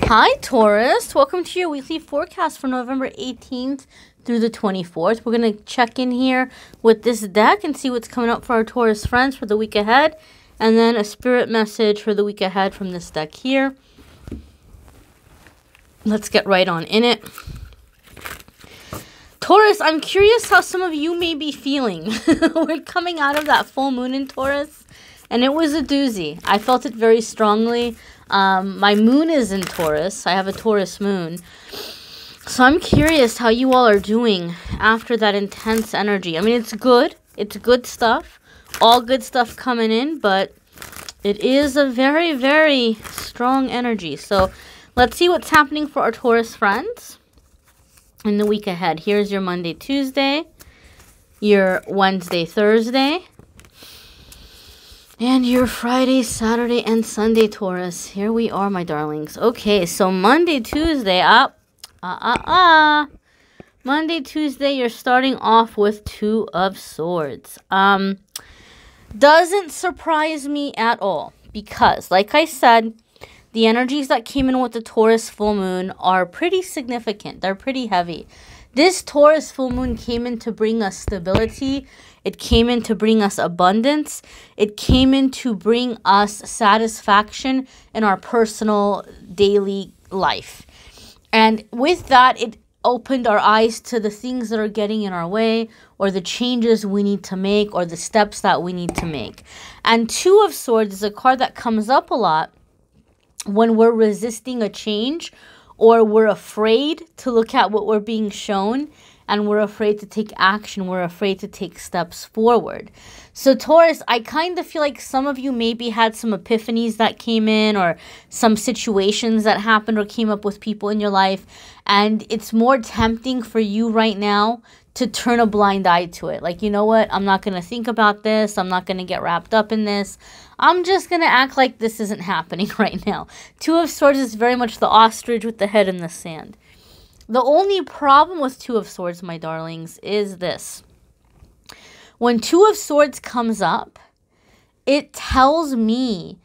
Hi Taurus, welcome to your weekly forecast for November 18th through the 24th. We're going to check in here with this deck and see what's coming up for our Taurus friends for the week ahead. And then a spirit message for the week ahead from this deck here. Let's get right on in it. Taurus, I'm curious how some of you may be feeling. We're coming out of that full moon in Taurus, and it was a doozy. I felt it very strongly. My moon is in Taurus. I have a Taurus moon. So I'm curious how you all are doing after that intense energy. I mean, it's good. It's good stuff. All good stuff coming in, but it is a very, very strong energy. So let's see what's happening for our Taurus friends in the week ahead. Here's your Monday, Tuesday, your Wednesday, Thursday, and your Friday, Saturday, and Sunday, Taurus. Here we are, my darlings. Okay, so Monday, Tuesday, Monday, Tuesday, you're starting off with Two of Swords. Doesn't surprise me at all because, like I said, the energies that came in with the Taurus full moon are pretty significant. They're pretty heavy. This Taurus full moon came in to bring us stability. It came in to bring us abundance. It came in to bring us satisfaction in our personal daily life. And with that, it opened our eyes to the things that are getting in our way, or the changes we need to make, or the steps that we need to make. And Two of Swords is a card that comes up a lot when we're resisting a change, or we're afraid to look at what we're being shown, and we're afraid to take action. We're afraid to take steps forward. So Taurus, I kind of feel like some of you maybe had some epiphanies that came in, or some situations that happened or came up with people in your life. And it's more tempting for you right now to turn a blind eye to it. Like, you know what? I'm not going to think about this. I'm not going to get wrapped up in this. I'm just going to act like this isn't happening right now. Two of Swords is very much the ostrich with the head in the sand. The only problem with Two of Swords, my darlings, is this. When Two of Swords comes up, it tells me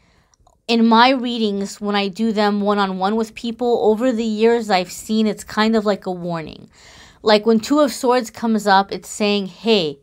in my readings, when I do them one-on-one with people, over the years I've seen it's kind of like a warning. Like when Two of Swords comes up, it's saying, hey,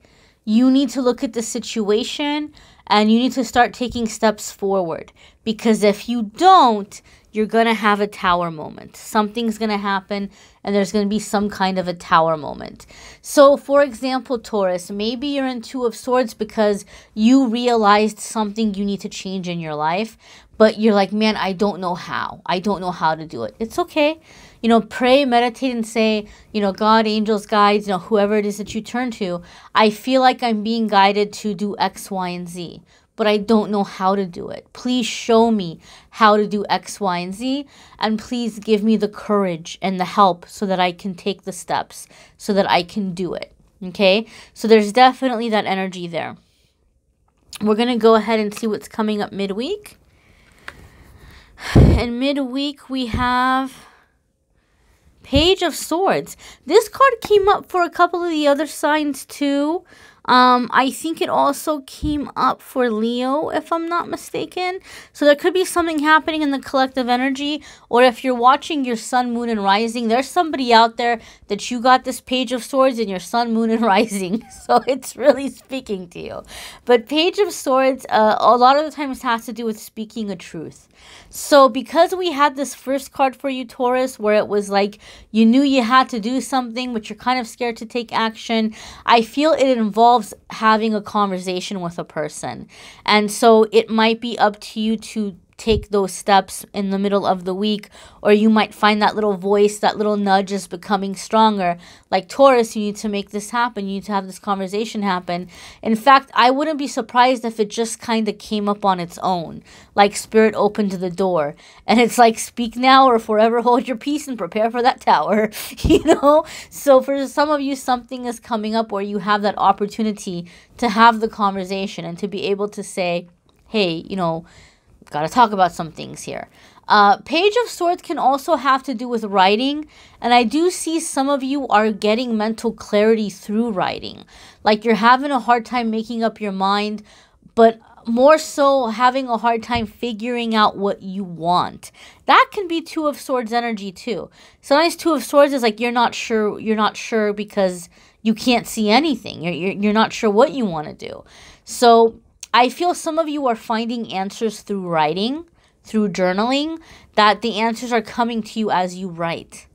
you need to look at the situation and you need to start taking steps forward. Because if you don't, you're going to have a tower moment. Something's going to happen and there's going to be some kind of a tower moment. So, for example, Taurus, maybe you're in Two of Swords because you realized something you need to change in your life. But you're like, man, I don't know how. I don't know how to do it. It's okay. You know, pray, meditate, and say, you know, God, angels, guides, you know, whoever it is that you turn to, I feel like I'm being guided to do X, Y, and Z, but I don't know how to do it. Please show me how to do X, Y, and Z, and please give me the courage and the help so that I can take the steps, so that I can do it, okay? So there's definitely that energy there. We're going to go ahead and see what's coming up midweek. And midweek we have Page of Swords. This card came up for a couple of the other signs too. I think it also came up for Leo, if I'm not mistaken. So there could be something happening in the collective energy. Or if you're watching your sun, moon, and rising, there's somebody out there that you got this Page of Swords in your sun, moon, and rising. So it's really speaking to you. But Page of Swords, a lot of the times has to do with speaking a truth. So because we had this first card for you, Taurus, where it was like you knew you had to do something, but you're kind of scared to take action, I feel it involves having a conversation with a person. And so it might be up to you to take those steps in the middle of the week, or you might find that little voice, that little nudge is becoming stronger. Like Taurus, you need to make this happen. You need to have this conversation happen. In fact, I wouldn't be surprised if it just kind of came up on its own. Like Spirit opened the door and it's like, speak now or forever hold your peace and prepare for that tower, you know? So for some of you, something is coming up where you have that opportunity to have the conversation and to be able to say, hey, you know, got to talk about some things here. Page of Swords can also have to do with writing. And I do see some of you are getting mental clarity through writing. Like you're having a hard time making up your mind, but more so having a hard time figuring out what you want. That can be Two of Swords energy too. Sometimes Two of Swords is like you're not sure because you can't see anything. You're not sure what you want to do. So I feel some of you are finding answers through writing, through journaling, that the answers are coming to you as you write.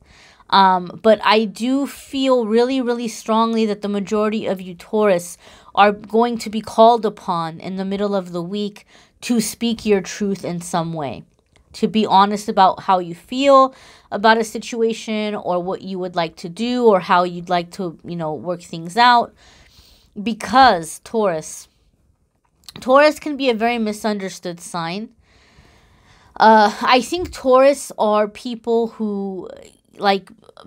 But I do feel really, really strongly that the majority of you Taurus are going to be called upon in the middle of the week to speak your truth in some way, to be honest about how you feel about a situation or what you would like to do or how you'd like to, work things out. Because Taurus can be a very misunderstood sign. I think Taurus are people who,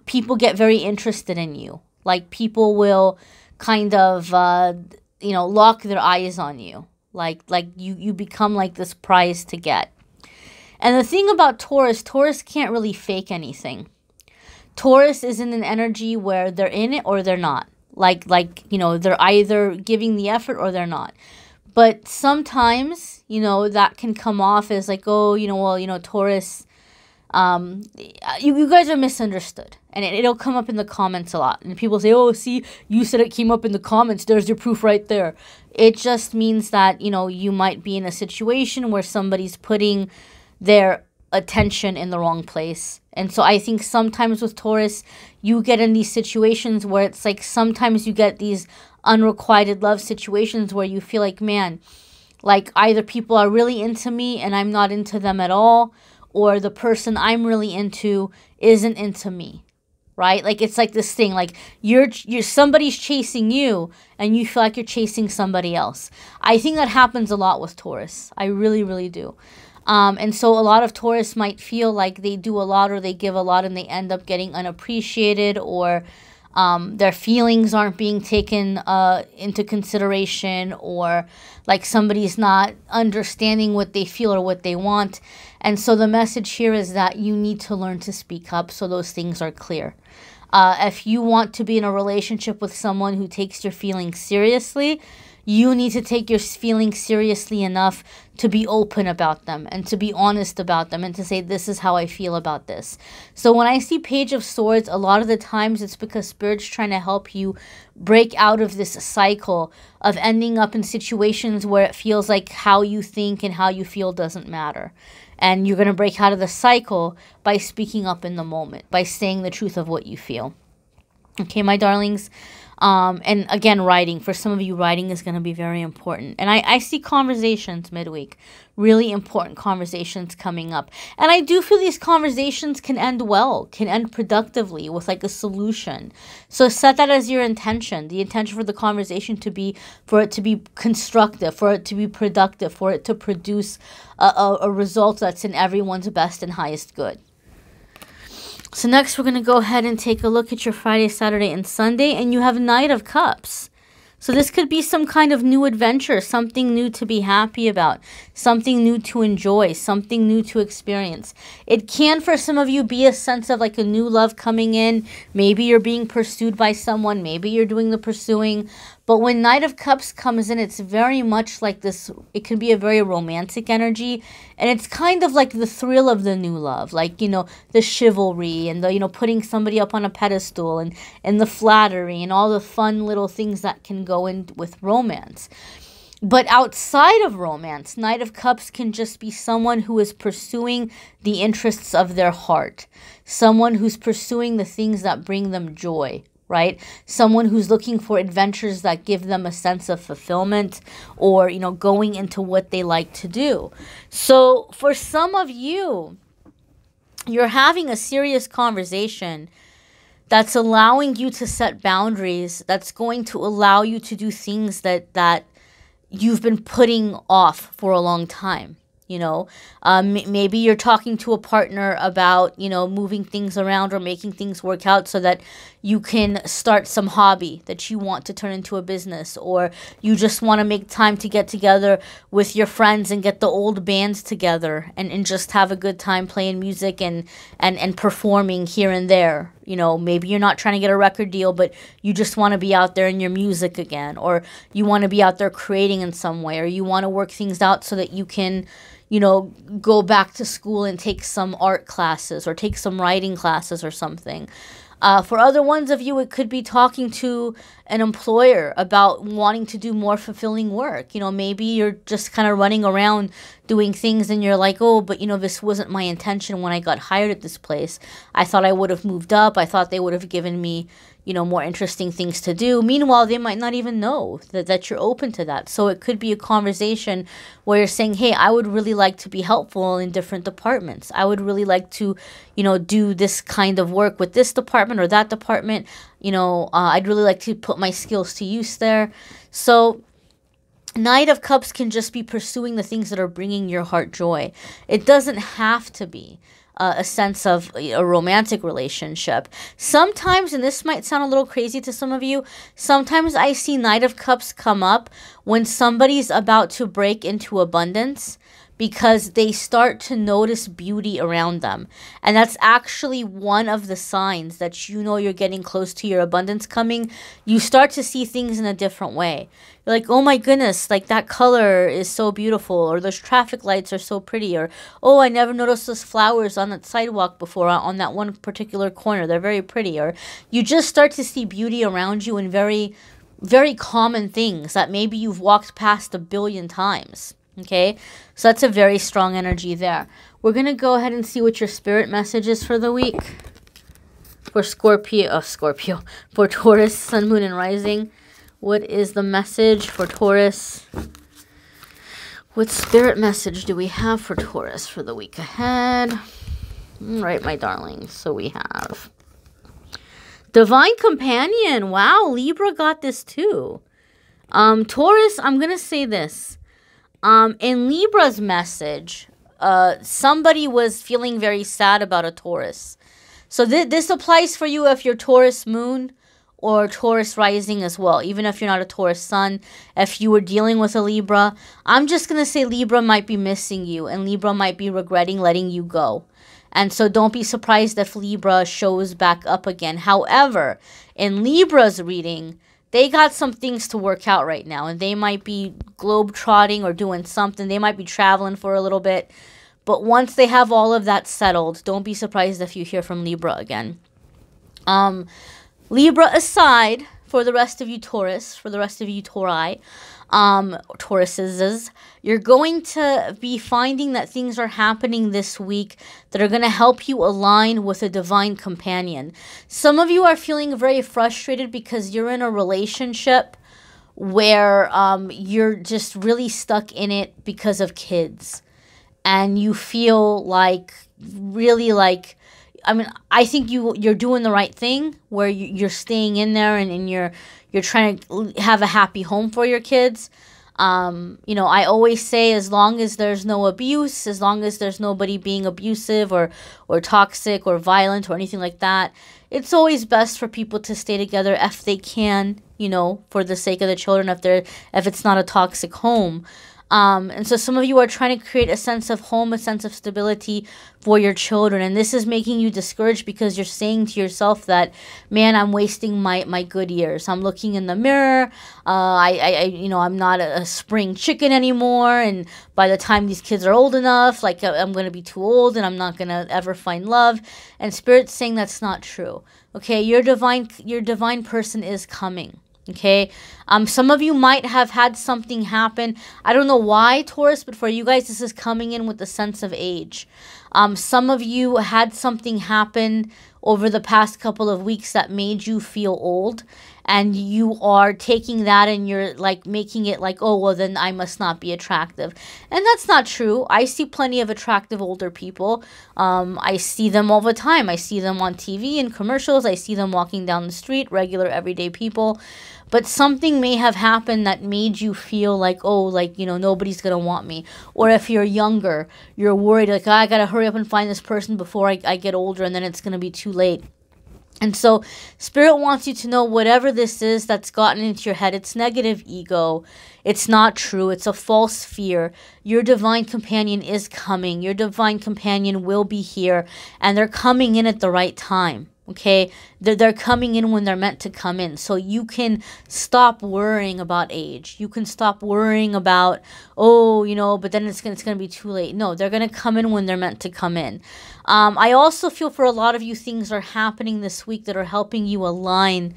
people get very interested in you. Like, people will kind of, lock their eyes on you. Like you become like this prize to get. And the thing about Taurus can't really fake anything. Taurus is in an energy where they're in it or they're not. They're either giving the effort or they're not. But sometimes, that can come off as like, oh, Taurus, you guys are misunderstood. And it'll come up in the comments a lot. And people say, oh, see, you said it came up in the comments. There's your proof right there. It just means that, you might be in a situation where somebody's putting their attention in the wrong place. And so I think sometimes with Taurus, you get in these situations where it's like sometimes you get these unrequited love situations where you feel like, man, like either people are really into me and I'm not into them at all, or the person I'm really into isn't into me, right? Like it's like this thing, like you're somebody's chasing you and you feel like you're chasing somebody else. I think that happens a lot with Taurus. I really, really do. And so a lot of Taurus might feel like they do a lot or they give a lot and they end up getting unappreciated, or their feelings aren't being taken into consideration, or like somebody's not understanding what they feel or what they want. And so the message here is that you need to learn to speak up so those things are clear. If you want to be in a relationship with someone who takes your feelings seriously, you need to take your feelings seriously enough to be open about them and to be honest about them and to say, this is how I feel about this. So when I see Page of Swords, a lot of the times it's because Spirit's trying to help you break out of this cycle of ending up in situations where it feels like how you think and how you feel doesn't matter. And you're going to break out of the cycle by speaking up in the moment, by saying the truth of what you feel. Okay, my darlings. And again, writing. For some of you, writing is going to be very important. And I see conversations midweek. Really important conversations coming up. And I do feel these conversations can end well, can end productively with like a solution. So set that as your intention. The intention for the conversation to be, for it to be constructive, for it to be productive, for it to produce a result that's in everyone's best and highest good. So next we're going to go ahead and take a look at your Friday, Saturday, and Sunday. And you have Knight of Cups. So this could be some kind of new adventure, something new to be happy about, something new to enjoy, something new to experience. It can, for some of you, be a sense of like a new love coming in. Maybe you're being pursued by someone. Maybe you're doing the pursuing. But when Knight of Cups comes in, it's very much like this. It can be a very romantic energy. And it's kind of like the thrill of the new love. Like, the chivalry and the, putting somebody up on a pedestal and the flattery and all the fun little things that can go in with romance. But outside of romance, Knight of Cups can just be someone who is pursuing the interests of their heart. Someone who's pursuing the things that bring them joy. Right? Someone who's looking for adventures that give them a sense of fulfillment, or, going into what they like to do. So for some of you, you're having a serious conversation that's allowing you to set boundaries, that's going to allow you to do things that you've been putting off for a long time. Maybe you're talking to a partner about, moving things around or making things work out so that you can start some hobby that you want to turn into a business, or you just want to make time to get together with your friends and get the old bands together and just have a good time playing music and performing here and there. You know, maybe you're not trying to get a record deal, but you just want to be out there in your music again, or you want to be out there creating in some way, or you want to work things out so that you can, you know, go back to school and take some art classes or take some writing classes or something. For other ones of you, it could be talking to an employer about wanting to do more fulfilling work. You know, maybe you're just kind of running around doing things and you're like, oh, but you know, this wasn't my intention when I got hired at this place. I thought I would have moved up. I thought they would have given me, you know, more interesting things to do. Meanwhile, they might not even know that you're open to that. So it could be a conversation where you're saying, hey, I would really like to be helpful in different departments. I would really like to, you know, do this kind of work with this department or that department. You know, I'd really like to put my skills to use there. So Knight of Cups can just be pursuing the things that are bringing your heart joy. It doesn't have to be a sense of a romantic relationship. Sometimes, and this might sound a little crazy to some of you, sometimes I see Knight of Cups come up when somebody's about to break into abundance because they start to notice beauty around them. And that's actually one of the signs that you know you're getting close to your abundance coming. You start to see things in a different way. You're like, oh my goodness, like that color is so beautiful, or those traffic lights are so pretty, or oh, I never noticed those flowers on that sidewalk before on that one particular corner. They're very pretty. Or you just start to see beauty around you in very, very common things that maybe you've walked past 1 billion times. Okay, so that's a very strong energy there. We're going to go ahead and see what your spirit message is for the week. For for Taurus, Sun, Moon, and Rising. What is the message for Taurus? What spirit message do we have for Taurus for the week ahead? All right, my darlings. So we have Divine Companion. Wow, Libra got this too. Taurus, I'm going to say this. In Libra's message, somebody was feeling very sad about a Taurus. So this applies for you if you're Taurus Moon or Taurus Rising as well. Even if you're not a Taurus Sun, if you were dealing with a Libra, I'm just going to say Libra might be missing you and Libra might be regretting letting you go. And so don't be surprised if Libra shows back up again. However, in Libra's reading, they got some things to work out right now, and they might be globe-trotting or doing something. They might be traveling for a little bit. But once they have all of that settled, don't be surprised if you hear from Libra again. Libra aside, for the rest of you Taurus, for the rest of you Tauri, Tauruses, you're going to be finding that things are happening this week that are going to help you align with a divine companion. Some of you are feeling very frustrated because you're in a relationship where you're just really stuck in it because of kids. And you feel like, really like, I mean, I think you're doing the right thing where you're staying in there and you're trying to have a happy home for your kids. You know, I always say as long as there's no abuse, as long as there's nobody being abusive or toxic or violent or anything like that, it's always best for people to stay together if they can, you know, for the sake of the children, if it's not a toxic home. And so some of you are trying to create a sense of home, a sense of stability for your children. And this is making you discouraged because you're saying to yourself that, man, I'm wasting my good years. I'm looking in the mirror. You know, I'm not a spring chicken anymore. And by the time these kids are old enough, like I'm going to be too old and I'm not going to ever find love. And Spirit's saying that's not true. Okay, your divine person is coming. Okay, some of you might have had something happen. I don't know why, Taurus, but for you guys, this is coming in with the sense of age. Some of you had something happen over the past couple of weeks that made you feel old, and you are taking that and you're like making it like, oh, well, then I must not be attractive. And that's not true. I see plenty of attractive older people. I see them all the time. I see them on TV and commercials. I see them walking down the street, regular everyday people. But something may have happened that made you feel like, oh, like, you know, nobody's going to want me. Or if you're younger, you're worried, like, I got to hurry up and find this person before I get older, and then it's going to be too late. And so Spirit wants you to know whatever this is that's gotten into your head, it's negative ego. It's not true. It's a false fear. Your divine companion is coming. Your divine companion will be here, and they're coming in at the right time. Okay, they're coming in when they're meant to come in. So you can stop worrying about age. You can stop worrying about, oh, you know, but then it's gonna be too late. No, they're gonna come in when they're meant to come in. I also feel for a lot of you, things are happening this week that are helping you align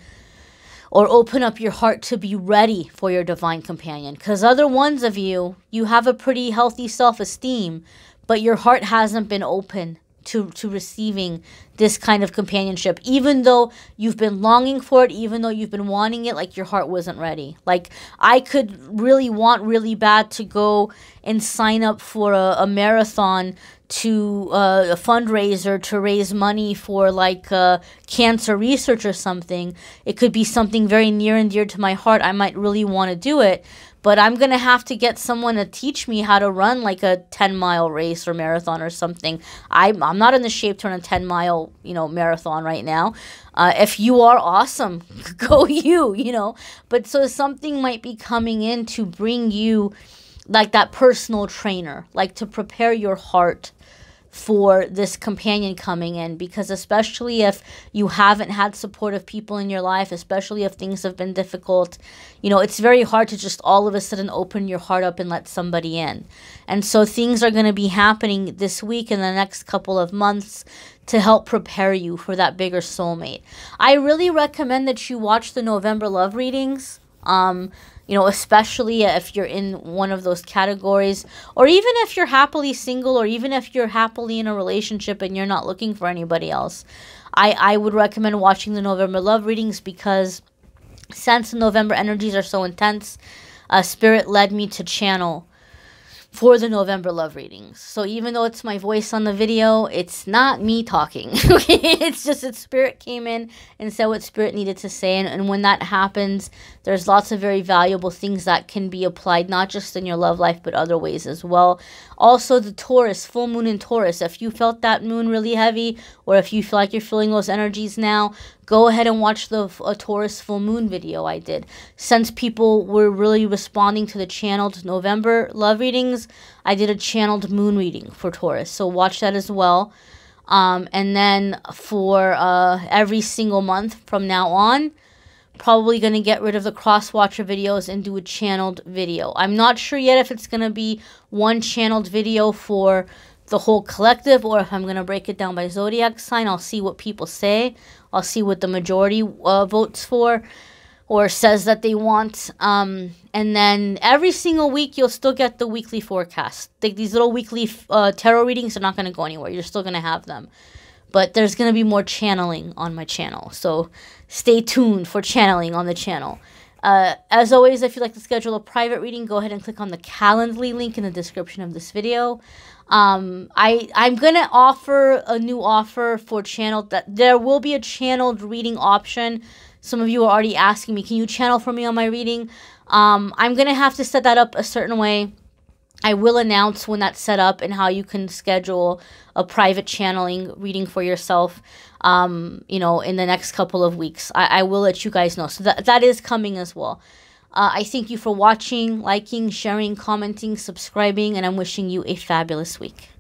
or open up your heart to be ready for your divine companion. Because other ones of you, you have a pretty healthy self-esteem, but your heart hasn't been open to receiving this kind of companionship. Even though you've been longing for it, even though you've been wanting it, like your heart wasn't ready. Like I could really want really bad to go and sign up for a marathon, to a fundraiser to raise money for like cancer research or something. It could be something very near and dear to my heart. I might really want to do it, but I'm going to have to get someone to teach me how to run like a 10-mile race or marathon or something. I'm not in the shape to run a 10-mile, you know, marathon right now. If you are, awesome, go you know. But so something might be coming in to bring you like that personal trainer, like to prepare your heart for this companion coming in. Because especially if you haven't had supportive people in your life, especially if things have been difficult, you know, it's very hard to just all of a sudden open your heart up and let somebody in. And so things are going to be happening this week and the next couple of months to help prepare you for that bigger soulmate. I really recommend that you watch the November love readings. You know, especially if you're in one of those categories, or even if you're happily single, or even if you're happily in a relationship and you're not looking for anybody else. I would recommend watching the November love readings, because since the November energies are so intense, Spirit led me to channel for the November love readings. So even though it's my voice on the video, it's not me talking. Okay, it's just that Spirit came in and said what Spirit needed to say. And when that happens, there's lots of very valuable things that can be applied, not just in your love life, but other ways as well. Also, the Taurus, full moon in Taurus. If you felt that moon really heavy, or if you feel like you're feeling those energies now, go ahead and watch the Taurus full moon video I did. Since people were really responding to the channeled November love readings, I did a channeled moon reading for Taurus. So watch that as well. And then for every single month from now on, probably going to get rid of the cross-watcher videos and do a channeled video. I'm not sure yet if it's going to be one channeled video for the whole collective, or if I'm going to break it down by zodiac sign. I'll see what people say. I'll see what the majority votes for or says that they want. And then every single week, you'll still get the weekly forecast. These little weekly tarot readings are not going to go anywhere. You're still going to have them. But there's going to be more channeling on my channel. So stay tuned for channeling on the channel. As always, if you'd like to schedule a private reading, go ahead and click on the Calendly link in the description of this video. I'm going to offer a new offer for channeled. That there will be a channeled reading option. Some of you are already asking me, can you channel for me on my reading? I'm going to have to set that up a certain way. I will announce when that's set up and how you can schedule a private channeling reading for yourself, you know, in the next couple of weeks. I will let you guys know. So that is coming as well. I thank you for watching, liking, sharing, commenting, subscribing, and I'm wishing you a fabulous week.